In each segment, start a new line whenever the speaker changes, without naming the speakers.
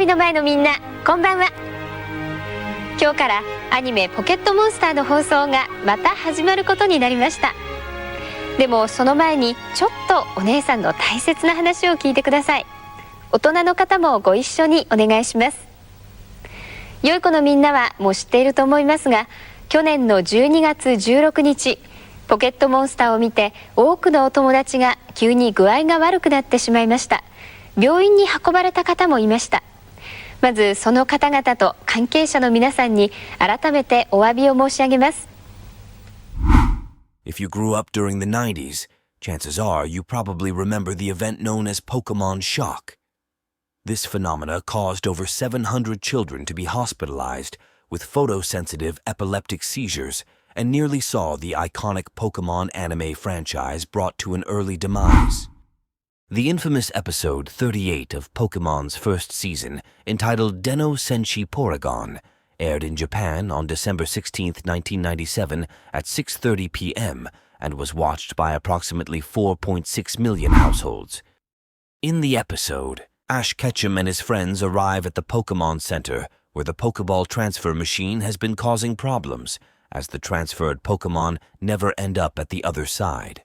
ビの前のみんな、こんばんは。今日からアニメポケットモンスターの放送がまた始まることになりました。でもその前にちょっとお姉さんの大切な話を聞いてください。大人の方もご一緒にお願いします。良い子のみんなはもう知っていると思いますが、去年の12月16日、ポケットモンスターを見て多くのお友達が急に具合が悪くなってしまいました。病院に運ばれた方もいました。まずその方々と関係者の皆さんに改めてお詫びを申し上げます。
If you grew up during the 90s, chances are you probably remember the event known as Pokemon Shock. This phenomena caused over 700 children to be hospitalized with photosensitive epileptic seizures and nearly saw the iconic Pokemon anime franchise brought to an early demise. The infamous episode 38 of Pokemon's first season, entitled Den-O Senshi Porygon, aired in Japan on December 16, 1997 at 6:30 p.m. and was watched by approximately 4.6 million households. In the episode, Ash Ketchum and his friends arrive at the Pokemon Center, where the Pokeball transfer machine has been causing problems, as the transferred Pokemon never end up at the other side.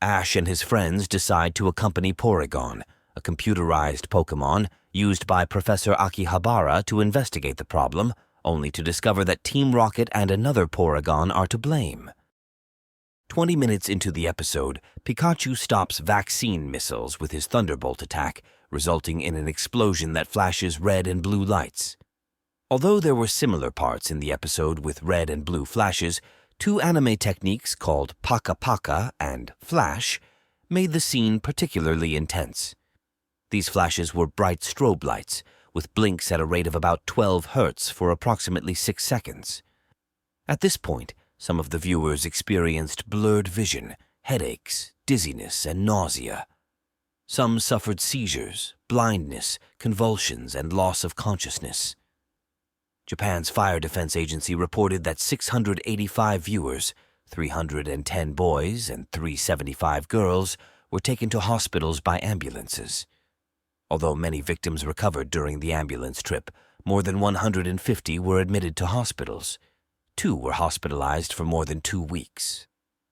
Ash and his friends decide to accompany Porygon, a computerized Pokemon used by Professor Akihabara to investigate the problem, only to discover that Team Rocket and another Porygon are to blame. 20 minutes into the episode, Pikachu stops vaccine missiles with his Thunderbolt attack, resulting in an explosion that flashes red and blue lights. Although there were similar parts in the episode with red and blue flashes, two anime techniques called Paka Paka and Flash made the scene particularly intense. These flashes were bright strobe lights, with blinks at a rate of about 12 Hz for approximately 6 seconds. At this point, some of the viewers experienced blurred vision, headaches, dizziness, and nausea. Some suffered seizures, blindness, convulsions, and loss of consciousness. Japan's Fire Defense Agency reported that 685 viewers, 310 boys and 375 girls, were taken to hospitals by ambulances. Although many victims recovered during the ambulance trip, more than 150 were admitted to hospitals. 2 were hospitalized for more than 2 weeks.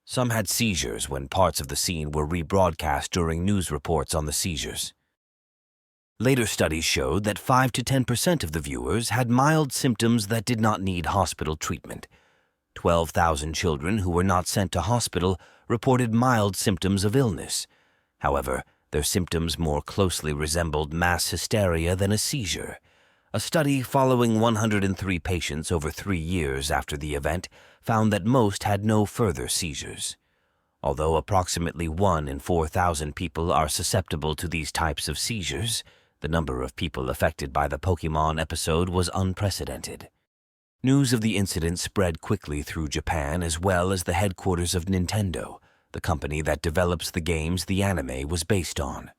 Some had seizures when parts of the scene were rebroadcast during news reports on the seizures. Later studies showed that 5 to 10% of the viewers had mild symptoms that did not need hospital treatment. 12,000 children who were not sent to hospital reported mild symptoms of illness. However, their symptoms more closely resembled mass hysteria than a seizure. A study following 103 patients over 3 years after the event found that most had no further seizures. Although approximately 1 in 4,000 people are susceptible to these types of seizures, the number of people affected by the Pokemon episode was unprecedented. News of the incident spread quickly through Japan as well as the headquarters of Nintendo, the company that develops the games the anime was based on.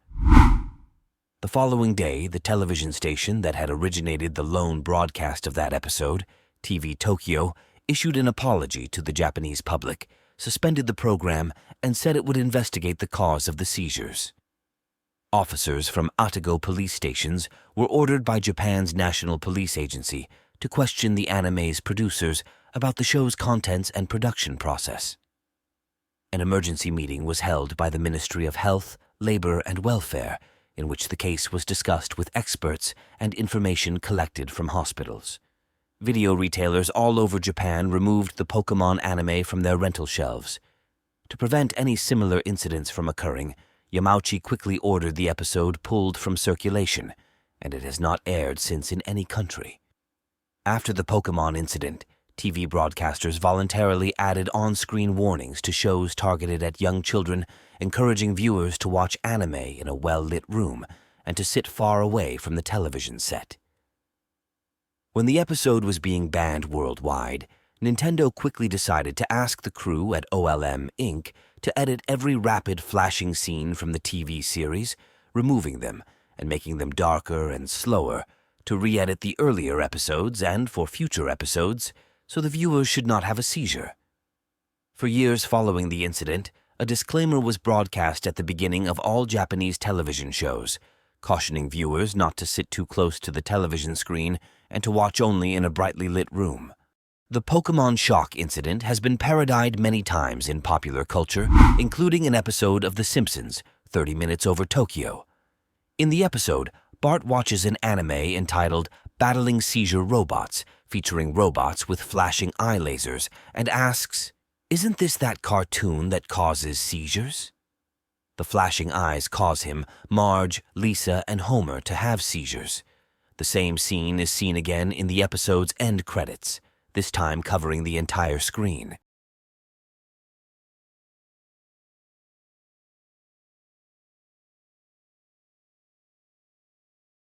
The following day, the television station that had originated the lone broadcast of that episode, TV Tokyo, issued an apology to the Japanese public, suspended the program, and said it would investigate the cause of the seizures. Officers from Atago police stations were ordered by Japan's National Police Agency to question the anime's producers about the show's contents and production process. An emergency meeting was held by the Ministry of Health, Labor, and Welfare, in which the case was discussed with experts and information collected from hospitals. Video retailers all over Japan removed the Pokemon anime from their rental shelves. To prevent any similar incidents from occurring, Yamauchi quickly ordered the episode pulled from circulation, and it has not aired since in any country. After the Pokemon incident, TV broadcasters voluntarily added on-screen warnings to shows targeted at young children, encouraging viewers to watch anime in a well-lit room and to sit far away from the television set. When the episode was being banned worldwide, Nintendo quickly decided to ask the crew at OLM Inc. to edit every rapid flashing scene from the TV series, removing them and making them darker and slower, to re-edit the earlier episodes and for future episodes, so the viewers should not have a seizure. For years following the incident, a disclaimer was broadcast at the beginning of all Japanese television shows, cautioning viewers not to sit too close to the television screen and to watch only in a brightly lit room. The Pokemon shock incident has been parodied many times in popular culture, including an episode of The Simpsons, 30 Minutes Over Tokyo. In the episode, Bart watches an anime entitled Battling Seizure Robots, featuring robots with flashing eye lasers, and asks, "Isn't this that cartoon that causes seizures?" The flashing eyes cause him, Marge, Lisa, and Homer to have seizures. The same scene is seen again in the episode's end credits, this time covering the entire screen.